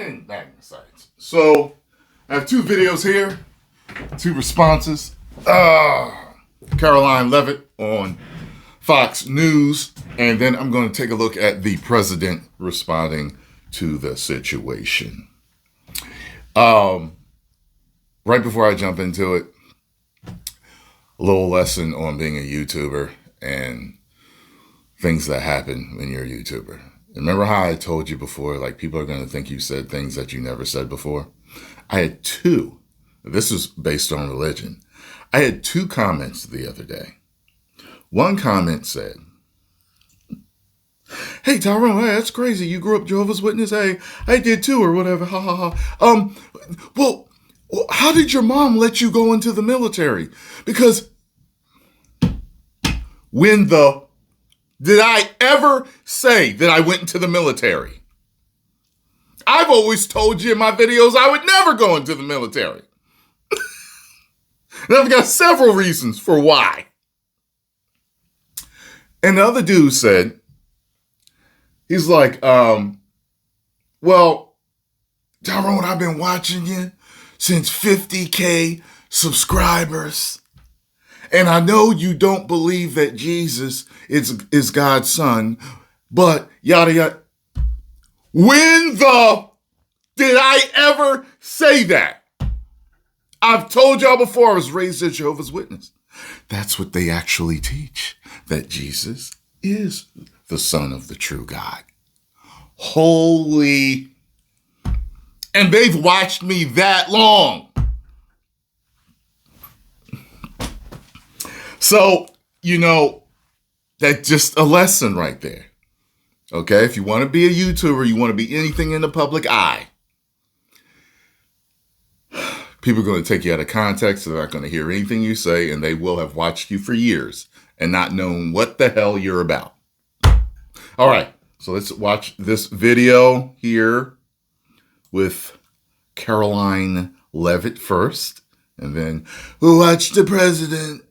and magnesites. So I have two videos here, two responses. Caroline Leavitt on Fox News, and then I'm going to take a look at the president responding to the situation. Right before I jump into it, a little lesson on being a YouTuber and things that happen when you're a YouTuber. Remember how I told you before, like, people are going to think you said things that you never said before? I had two. This is based on religion. I had two comments the other day. One comment said, "Hey, Tyrone, hey, that's crazy. You grew up Jehovah's Witness. Hey, I did too, or whatever. Ha, ha, ha. Well, how did your mom let you go into the military? Because did I ever say that I went into the military? I've always told you in my videos I would never go into the military. And I've got several reasons for why." And the other dude said, he's like, well, Tyrone, I've been watching you since 50K subscribers. And I know you don't believe that Jesus is God's son, but yada, yada. When did I ever say that? I've told y'all before, I was raised as Jehovah's Witness. That's what they actually teach, that Jesus is the Son of the true God. Holy. And they've watched me that long. So, that's just a lesson right there. Okay, if you want to be a YouTuber, you want to be anything in the public eye, people are going to take you out of context. They're not going to hear anything you say, and they will have watched you for years and not known what the hell you're about. All right, so let's watch this video here with Caroline Leavitt first, and then we'll watch the president.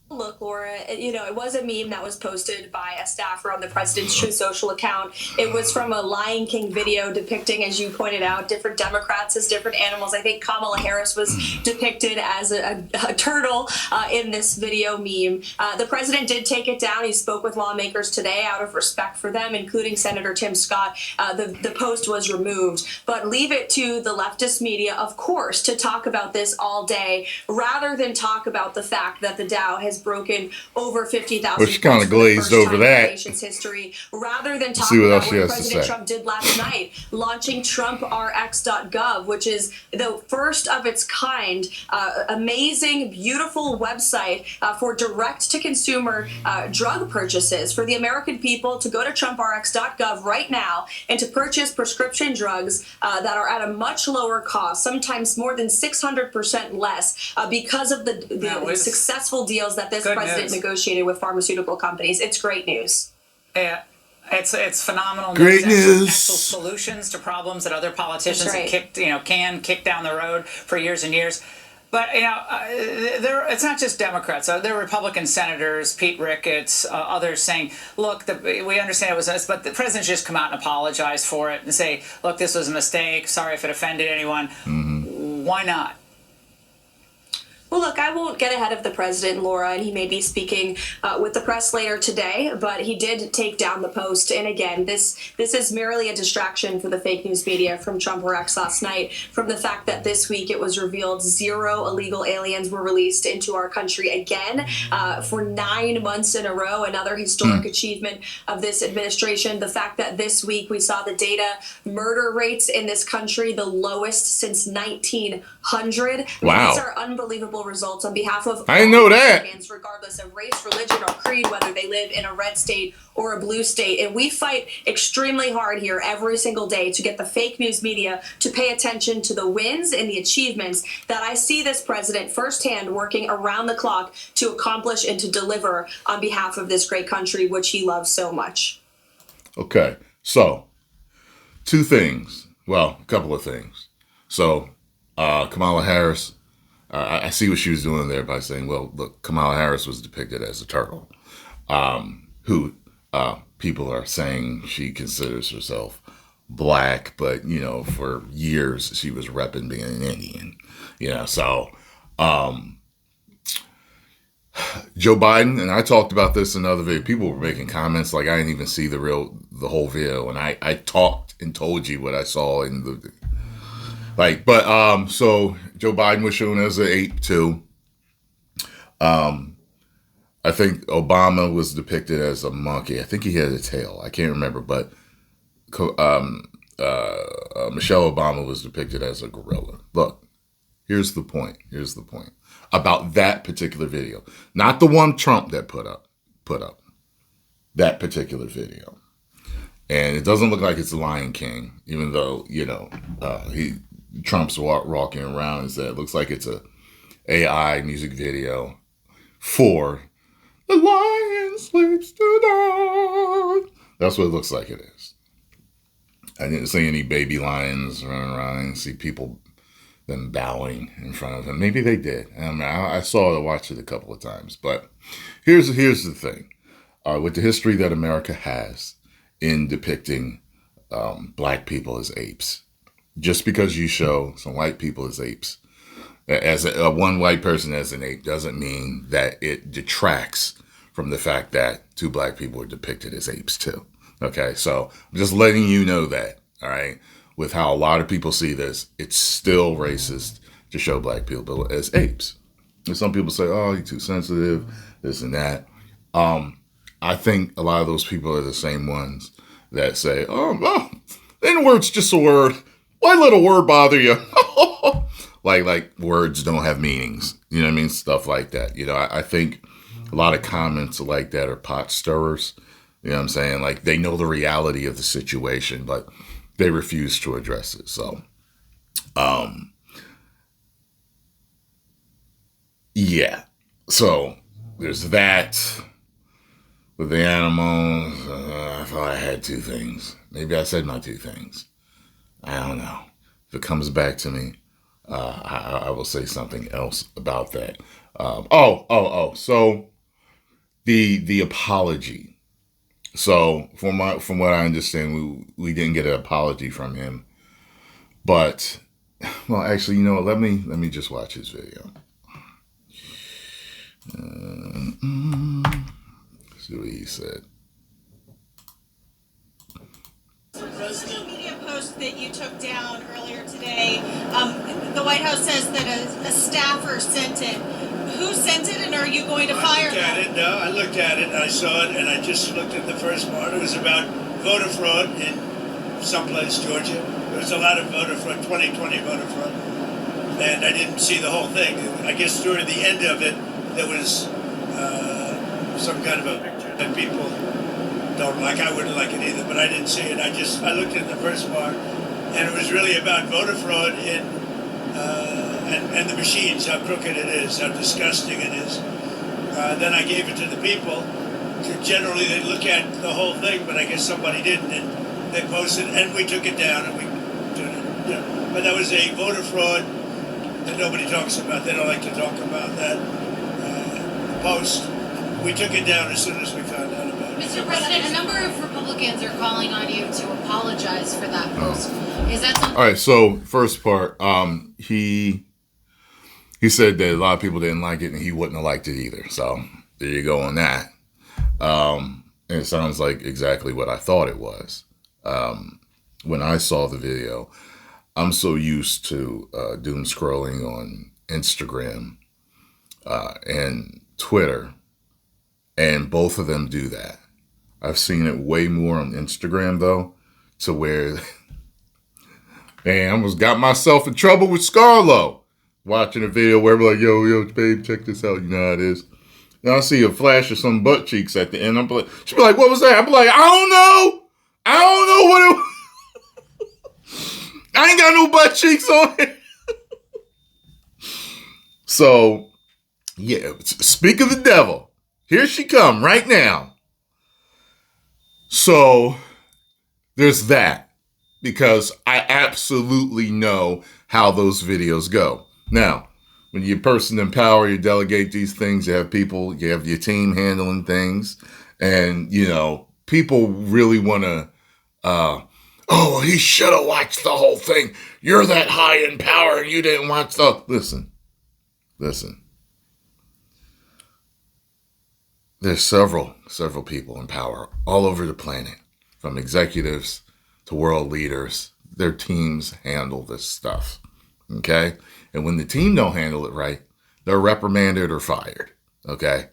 Look, Laura, it was a meme that was posted by a staffer on the president's Truth Social account. It was from a Lion King video depicting, as you pointed out, different Democrats as different animals. I think Kamala Harris was depicted as a turtle in this video meme. The president did take it down. He spoke with lawmakers today out of respect for them, including Senator Tim Scott. The post was removed. But leave it to the leftist media, of course, to talk about this all day, rather than talk about the fact that the Dow has broken over 50,000. Well, she kind of glazed over that. Nation's history, rather than talk about what President Trump did last night, launching TrumpRx.gov, which is the first of its kind, amazing, beautiful website for direct-to-consumer drug purchases for the American people to go to TrumpRx.gov right now and to purchase prescription drugs that are at a much lower cost, sometimes more than 600% less, because of the successful deals that this president negotiated with pharmaceutical companies. It's great news. Yeah. It's phenomenal. Great news. Actual solutions to problems that other politicians have can kick down the road for years and years. But it's not just Democrats. There are Republican senators, Pete Ricketts, others saying, "Look, we understand it was us, but the president should just come out and apologize for it and say, look, this was a mistake. Sorry if it offended anyone." Mm-hmm. Why not? Well, look, I won't get ahead of the president, Laura, and he may be speaking with the press later today, but he did take down the post. And again, this is merely a distraction for the fake news media from TrumpRx last night, from the fact that this week it was revealed 0 illegal aliens were released into our country again for 9 months in a row, another historic achievement of this administration. The fact that this week we saw the data, murder rates in this country, the lowest since 1900. Wow. These are unbelievable results on behalf of I didn't know that. Americans, regardless of race, religion, or creed, whether they live in a red state or a blue state. And we fight extremely hard here every single day to get the fake news media to pay attention to the wins and the achievements that I see this president firsthand working around the clock to accomplish and to deliver on behalf of this great country, which he loves so much. Okay, so two things. Well, a couple of things. So Kamala Harris, I see what she was doing there by saying, well, look, Kamala Harris was depicted as a turtle who people are saying she considers herself black, but for years she was repping being an Indian. So Joe Biden, and I talked about this in another video. People were making comments like I didn't even see the whole video, and I talked and told you what I saw in the so Joe Biden was shown as an ape too. I think Obama was depicted as a monkey. I think he had a tail. I can't remember, but Michelle Obama was depicted as a gorilla. Look, here's the point about that particular video, not the one Trump that put up that particular video. And it doesn't look like it's the Lion King, even though Trump's walking around and said it looks like it's a AI music video for The Lion Sleeps Tonight. That's what it looks like it is. I didn't see any baby lions running around. I didn't see people them bowing in front of him. Maybe they did. I watched it a couple of times. But here's the thing. With the history that America has in depicting black people as apes, just because you show some white people as apes, as one white person as an ape, doesn't mean that it detracts from the fact that two black people are depicted as apes too. Okay, so I'm just letting you know that, all right? With how a lot of people see this, it's still racist to show black people as apes. And some people say, oh, you're too sensitive, this and that. I think a lot of those people are the same ones that say, the N-word's just a word. Why let a word bother you? like words don't have meanings. You know what I mean? Stuff like that. I think a lot of comments like that are pot stirrers. You know what I'm saying? Like they know the reality of the situation, but they refuse to address it. So, yeah. So there's that with the animals. I thought I had two things. Maybe I said my two things. I don't know. If it comes back to me, I will say something else about that. So the apology. So from what I understand, we didn't get an apology from him. But well, actually, let me just watch his video. See what he said. Social media post that you took down earlier today, the White House says that a staffer sent it. Who sent it, and are you going to fire them? I looked at it, I saw it, and I just looked at the first part. It was about voter fraud in someplace, Georgia. There was a lot of voter fraud, 2020 voter fraud, and I didn't see the whole thing. I guess toward the end of it, there was some kind of a picture that people don't like. I wouldn't like it either, but I didn't see it. I looked at the first part, and it was really about voter fraud in and the machines, how crooked it is, how disgusting it is. Then I gave it to the people. Generally, they look at the whole thing, but I guess somebody didn't, and they posted, and we took it down, and we did it. But that was a voter fraud that nobody talks about. They don't like to talk about that post. We took it down as soon as we found out about it. Mr. President, a number of Republicans are calling on you to apologize for that post. Is that something? All right, so first part, he said that a lot of people didn't like it and he wouldn't have liked it either. So there you go on that. And it sounds like exactly what I thought it was. When I saw the video, I'm so used to doom scrolling on Instagram and Twitter, and both of them do that. I've seen it way more on Instagram, though, to where man, I almost got myself in trouble with Scarlo watching a video where we're like, yo, babe, check this out. You know how it is. And I see a flash of some butt cheeks at the end. I'm like, she'll be like, what was that? I'm like, I don't know what it was. I ain't got no butt cheeks on it. So, yeah, speak of the devil. Here she come right now. So, there's that. Because I absolutely know how those videos go. Now, when you're a person in power, you delegate these things, you have people, you have your team handling things, and, people really want to, oh, he should have watched the whole thing. You're that high in power and you didn't watch the... Listen. There's several people in power all over the planet, from executives to world leaders. Their teams handle this stuff, okay? And when the team don't handle it right, they're reprimanded or fired, okay?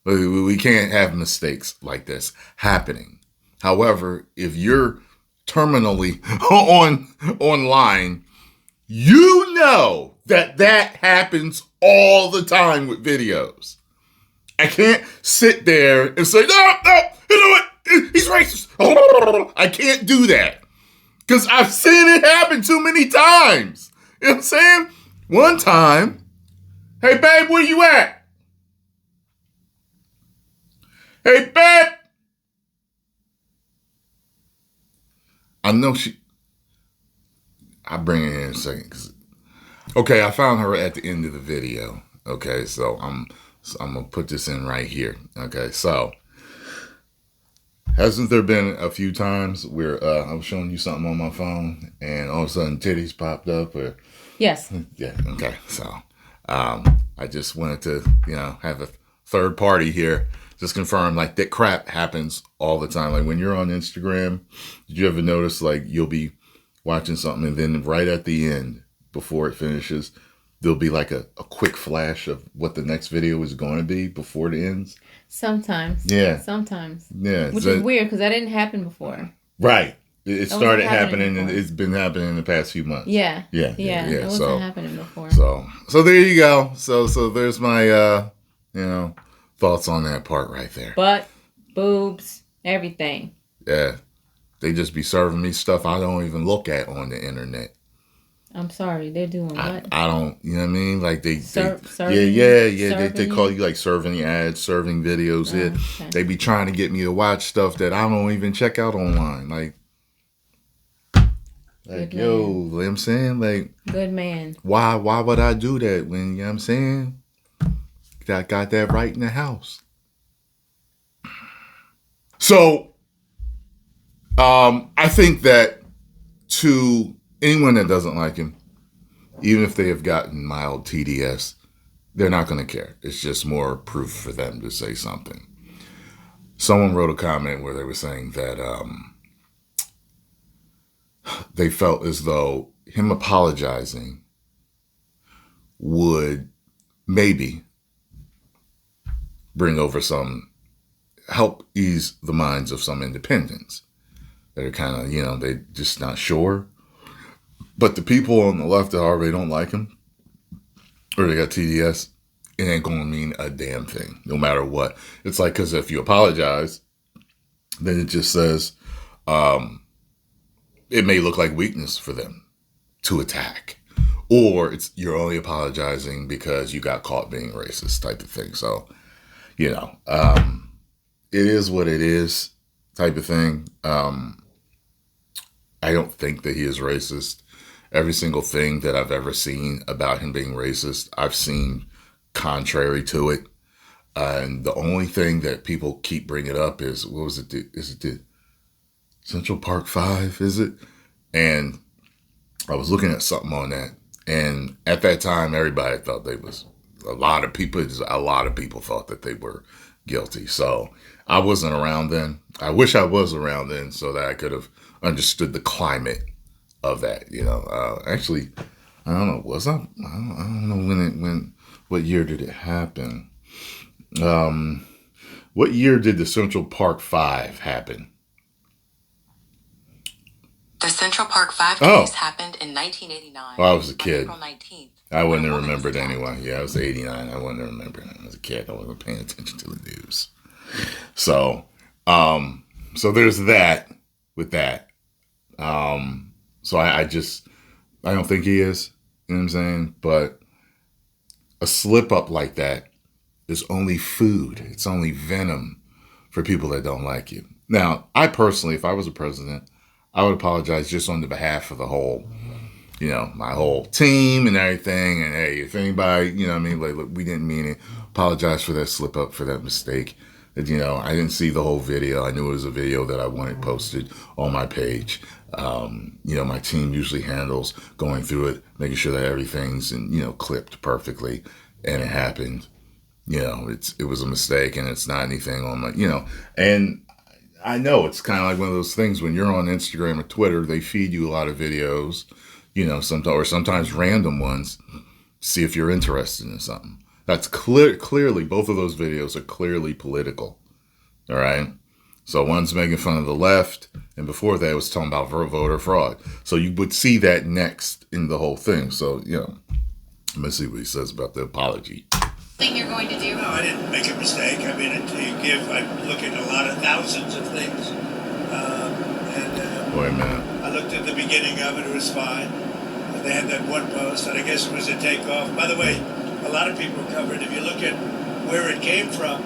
We can't have mistakes like this happening. However, if you're terminally online, you know that happens all the time with videos. I can't sit there and say, no, you know what? He's racist. I can't do that because I've seen it happen too many times. You know what I'm saying? One time, hey, babe, where you at? Hey, babe. I know I'll bring it in a second. Okay, I found her at the end of the video. Okay, so I'm going to put this in right here. Okay, so hasn't there been a few times where I was showing you something on my phone and all of a sudden titties popped up? Or yes. Yeah, okay. So I just wanted to, have a third party here. Just confirm, like, that crap happens all the time. Like, when you're on Instagram, did you ever notice, like, you'll be watching something and then right at the end, before it finishes, there'll be like a quick flash of what the next video is going to be before it ends? Sometimes. Yeah. Sometimes. Yeah. Which is weird because that didn't happen before. Right. It started happening before. and it's been happening in the past few months. Yeah. Yeah. It wasn't happening before. So there you go. So there's my, thoughts on that part right there. Butt, boobs, everything. Yeah. They just be serving me stuff I don't even look at on the internet. I'm sorry, they're doing what? I don't, you know what I mean? Like they serving, they call you like serving ads, serving videos. Okay. They be trying to get me to watch stuff that I don't even check out online. Like Good yo, man. you know what I'm saying? Like, Good man. why would I do that when, you know what I'm saying? I got that right in the house. So, I think that to anyone that doesn't like him, even if they have gotten mild TDS, they're not going to care. It's just more proof for them to say something. Someone wrote a comment where they were saying that they felt as though him apologizing would maybe bring over help ease the minds of some independents that are kind of, they're just not sure. But the people on the left that already don't like him, or they got TDS, it ain't going to mean a damn thing, no matter what. It's like, because if you apologize, then it just says it may look like weakness for them to attack. Or you're only apologizing because you got caught being racist type of thing. So, it is what it is type of thing. I don't think that he is racist. Every single thing that I've ever seen about him being racist, I've seen contrary to it. And the only thing that people keep bringing up is, what was it? Is it the Central Park 5? Is it? And I was looking at something on that. And at that time, everybody thought a lot of people thought that they were guilty. So I wasn't around then. I wish I was around then so that I could have understood the climate of that. Actually, I don't know. Was I don't know what year did it happen? What year did the Central Park 5 happen? The Central Park 5 case happened in 1989. Well, I was a kid. April 19th. I wouldn't have remembered anyway. Yeah, I was 89. I wouldn't have remembered it. I was a kid. I wasn't paying attention to the news. So, so there's that with that. So I don't think he is. You know what I'm saying? But a slip up like that is only food. It's only venom for people that don't like you. Now, I personally, if I was a president, I would apologize just on the behalf of the whole, my whole team and everything. And hey, if anybody, like, look, we didn't mean it. Apologize for that slip up, for that mistake. You know, I didn't see the whole video. I knew it was a video that I wanted posted on my page. You know, my team usually handles going through it, making sure that everything's, clipped perfectly. And it happened. You know, it was a mistake, and it's not anything on my, and I know it's kind of like one of those things when you're on Instagram or Twitter, they feed you a lot of videos, sometimes random ones, see if you're interested in something. That's clearly, both of those videos are clearly political. All right. So one's making fun of the left, and before that it was talking about voter fraud. So you would see that next in the whole thing. So, let's see what he says about the apology. Thing you're going to do? No, I didn't make a mistake. I mean, I look at a lot of thousands of things. Wait a minute. I looked at the beginning of it, it was fine. They had that one post, and I guess it was a takeoff. By the way, a lot of people covered, if you look at where it came from.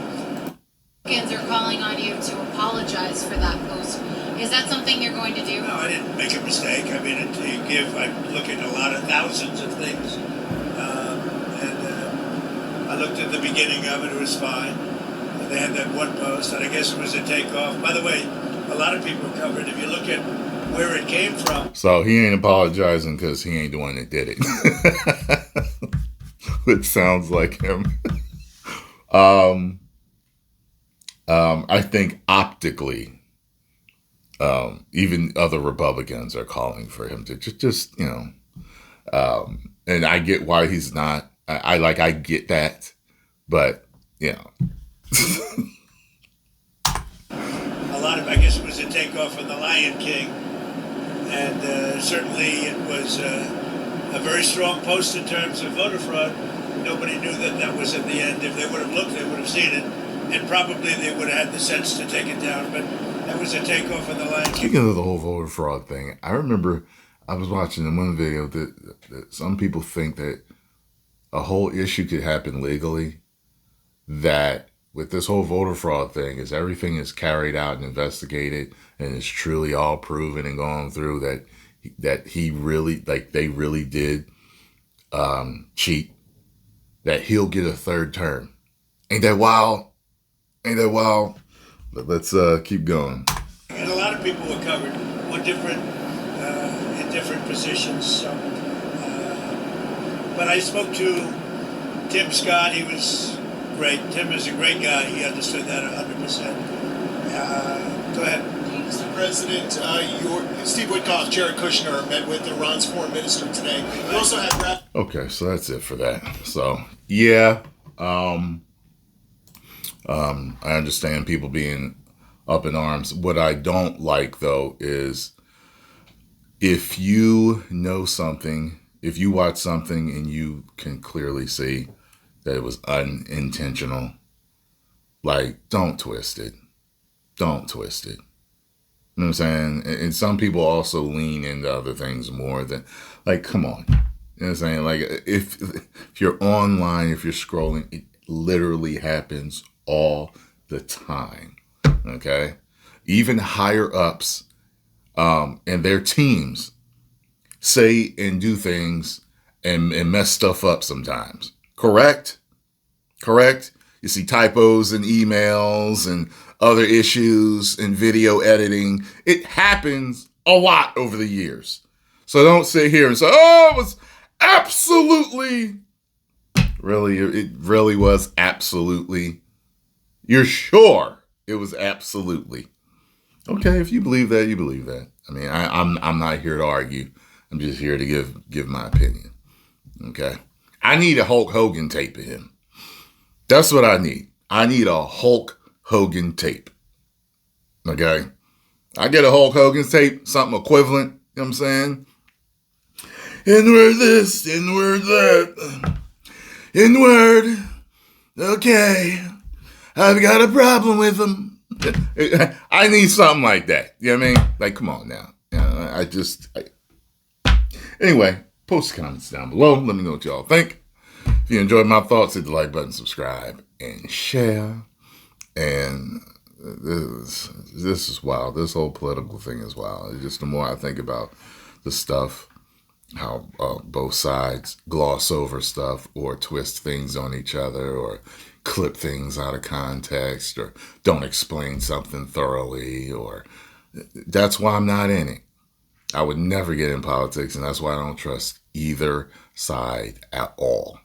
Republicans are calling on you to apologize for that post. Is that something you're going to do? No, I didn't make a mistake. I mean, I look at a lot of thousands of things. I looked at the beginning of it, it was fine. They had that one post, and I guess it was a takeoff. By the way, a lot of people covered, if you look at where it came from. So he ain't apologizing because he ain't the one that did it. Which sounds like him. I think optically, even other Republicans are calling for him to just and I get why he's not. I get that, but a lot of, I guess it was a takeoff of The Lion King, and certainly it was a very strong post in terms of voter fraud. Nobody knew that was at the end. If they would have looked, they would have seen it, and probably they would have had the sense to take it down, but that was a takeoff of The Lion King. Speaking of the whole voter fraud thing, I remember I was watching in one video that some people think that a whole issue could happen legally, that with this whole voter fraud thing, is everything is carried out and investigated and it's truly all proven and gone through that he really, like they really did cheat, that he'll get a third term. Ain't that wild? Ain't that wild? But let's keep going. And a lot of people were covered in different positions. So, but I spoke to Tim Scott. He was great. Tim is a great guy. He understood that 100%. Go ahead. Mr. President, Steve Witkoff, Jared Kushner met with Iran's foreign minister today. We also had... Okay, so that's it for that. So, yeah. I understand people being up in arms. What I don't like, though, is if you know something, if you watch something and you can clearly see that it was unintentional, like, don't twist it. Don't twist it. You know what I'm saying? And some people also lean into other things more than, like, come on. You know what I'm saying? Like, if you're online, if you're scrolling, it literally happens all the time. Okay? Even higher ups and their teams say and do things and mess stuff up sometimes. Correct? Correct? You see typos in emails and other issues in video editing. It happens a lot over the years. So don't sit here and say, oh, it was absolutely. Really, it really was absolutely. You're sure it was absolutely. Okay, if you believe that, you believe that. I mean, I'm not here to argue. I'm just here to give my opinion. Okay? I need a Hulk Hogan tape of him. That's what I need. I need a Hulk Hogan tape. Okay? I get a Hulk Hogan tape, something equivalent, you know what I'm saying? Inward this, inward that. Inward. Okay. I've got a problem with them. I need something like that. You know what I mean? Like, come on now. Anyway, post comments down below. Let me know what y'all think. If you enjoyed my thoughts, hit the like button, subscribe, and share. And this is wild. This whole political thing is wild. Just the more I think about the stuff, how both sides gloss over stuff or twist things on each other or clip things out of context or don't explain something thoroughly, or that's why I'm not in it. I would never get in politics, and that's why I don't trust either side at all.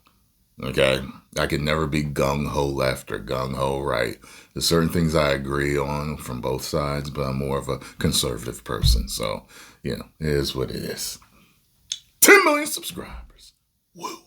Okay? I could never be gung-ho left or gung-ho right. There's certain things I agree on from both sides, but I'm more of a conservative person. So, it is what it is. 10 million subscribers. Woo!